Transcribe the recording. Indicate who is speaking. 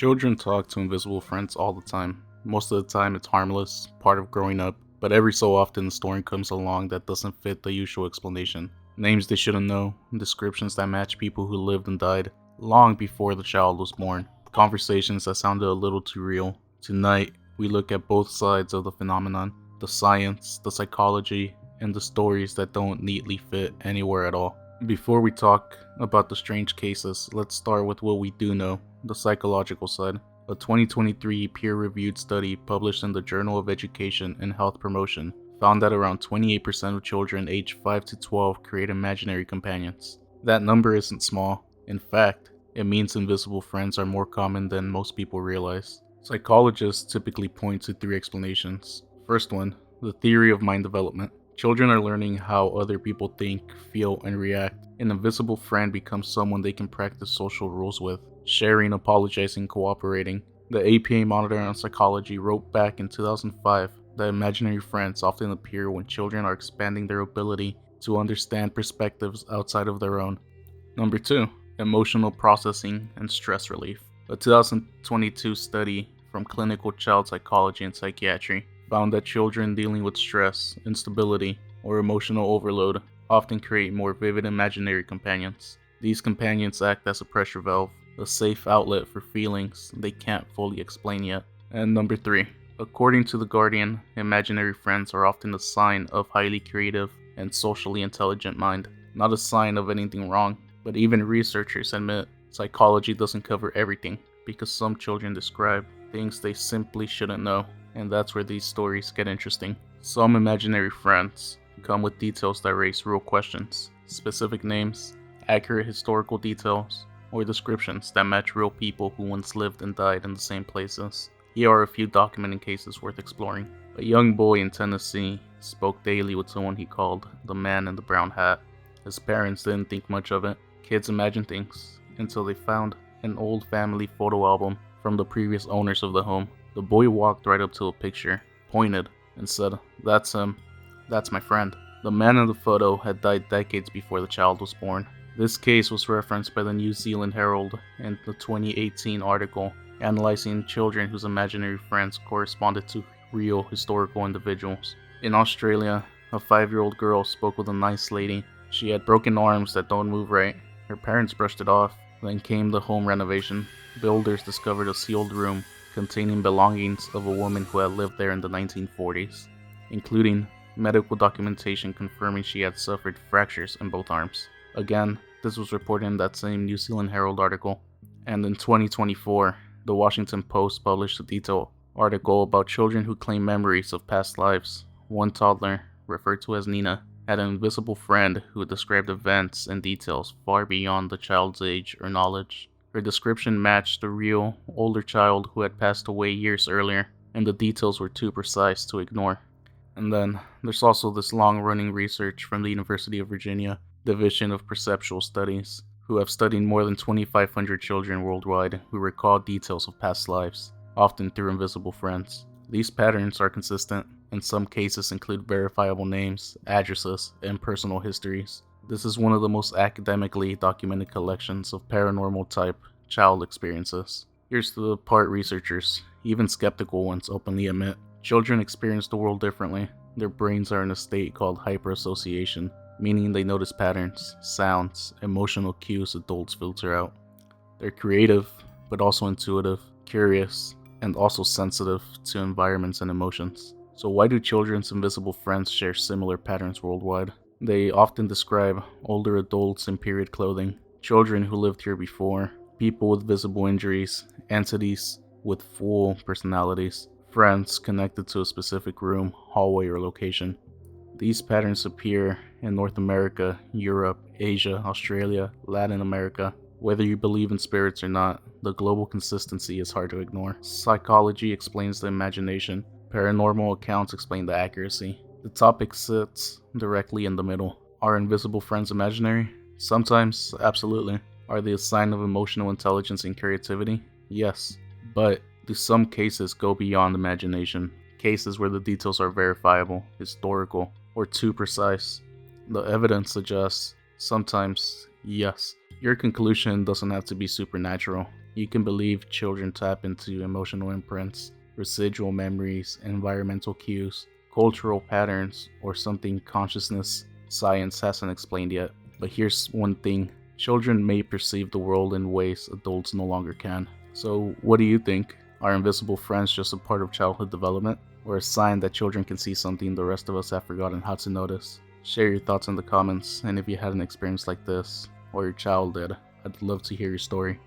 Speaker 1: Children talk to invisible friends all the time. Most of the time it's harmless, part of growing up, but every so often a story comes along that doesn't fit the usual explanation. Names they shouldn't know, descriptions that match people who lived and died long before the child was born, conversations that sounded a little too real. Tonight, we look at both sides of the phenomenon, the science, the psychology, and the stories that don't neatly fit anywhere at all. Before we talk about the strange cases, let's start with what we do know, the psychological side. A 2023 peer-reviewed study published in the Journal of Education and Health Promotion found that around 28% of children aged 5 to 12 create imaginary companions. That number isn't small. In fact, it means invisible friends are more common than most people realize. Psychologists typically point to three explanations. First one, the theory of mind development. Children are learning how other people think, feel, and react. An invisible friend becomes someone they can practice social rules with, sharing, apologizing, cooperating. The APA Monitor on Psychology wrote back in 2005 that imaginary friends often appear when children are expanding their ability to understand perspectives outside of their own. Number 2, emotional processing and stress relief. A 2022 study from Clinical Child Psychology and Psychiatry found that children dealing with stress, instability, or emotional overload often create more vivid imaginary companions. These companions act as a pressure valve, a safe outlet for feelings they can't fully explain yet. And number 3, according to The Guardian, imaginary friends are often a sign of highly creative and socially intelligent mind, not a sign of anything wrong. But even researchers admit psychology doesn't cover everything, because some children describe things they simply shouldn't know, and that's where these stories get interesting. Some imaginary friends come with details that raise real questions, specific names, accurate historical details, or descriptions that match real people who once lived and died in the same places. Here are a few documented cases worth exploring. A young boy in Tennessee spoke daily with someone he called the man in the brown hat. His parents didn't think much of it. Kids imagine things until they found an old family photo album from the previous owners of the home. The boy walked right up to a picture, pointed, and said, "That's him. That's my friend." The man in the photo had died decades before the child was born. This case was referenced by the New Zealand Herald in the 2018 article analyzing children whose imaginary friends corresponded to real historical individuals. In Australia, a 5-year-old girl spoke with a nice lady. She had broken arms that don't move right. Her parents brushed it off. Then came the home renovation. Builders discovered a sealed room containing belongings of a woman who had lived there in the 1940s, including medical documentation confirming she had suffered fractures in both arms. Again, this was reported in that same New Zealand Herald article. And in 2024, the Washington Post published a detailed article about children who claim memories of past lives. One toddler, referred to as Nina, had an invisible friend who described events and details far beyond the child's age or knowledge. Her description matched the real, older child who had passed away years earlier, and the details were too precise to ignore. And then, there's also this long-running research from the University of Virginia Division of Perceptual Studies, who have studied more than 2,500 children worldwide who recall details of past lives, often through invisible friends. These patterns are consistent. In some cases include verifiable names, addresses, and personal histories. This is one of the most academically documented collections of paranormal-type child experiences. Here's the part researchers, even skeptical ones, openly admit. Children experience the world differently. Their brains are in a state called hyperassociation, meaning they notice patterns, sounds, emotional cues adults filter out. They're creative, but also intuitive, curious, and also sensitive to environments and emotions. So why do children's invisible friends share similar patterns worldwide? They often describe older adults in period clothing, children who lived here before, people with visible injuries, entities with full personalities, friends connected to a specific room, hallway, or location. These patterns appear in North America, Europe, Asia, Australia, Latin America. Whether you believe in spirits or not, the global consistency is hard to ignore. Psychology explains the imagination. Paranormal accounts explain the accuracy. The topic sits directly in the middle. Are invisible friends imaginary? Sometimes, absolutely. Are they a sign of emotional intelligence and creativity? Yes. But do some cases go beyond imagination? Cases where the details are verifiable, historical, or too precise? The evidence suggests sometimes yes. Your conclusion doesn't have to be supernatural. You can believe children tap into emotional imprints, residual memories, environmental cues, cultural patterns, or something consciousness science hasn't explained yet. But here's one thing: children may perceive the world in ways adults no longer can. So, what do you think? Are invisible friends just a part of childhood development, or a sign that children can see something the rest of us have forgotten how to notice? Share your thoughts in the comments, and if you had an experience like this, or your child did, I'd love to hear your story.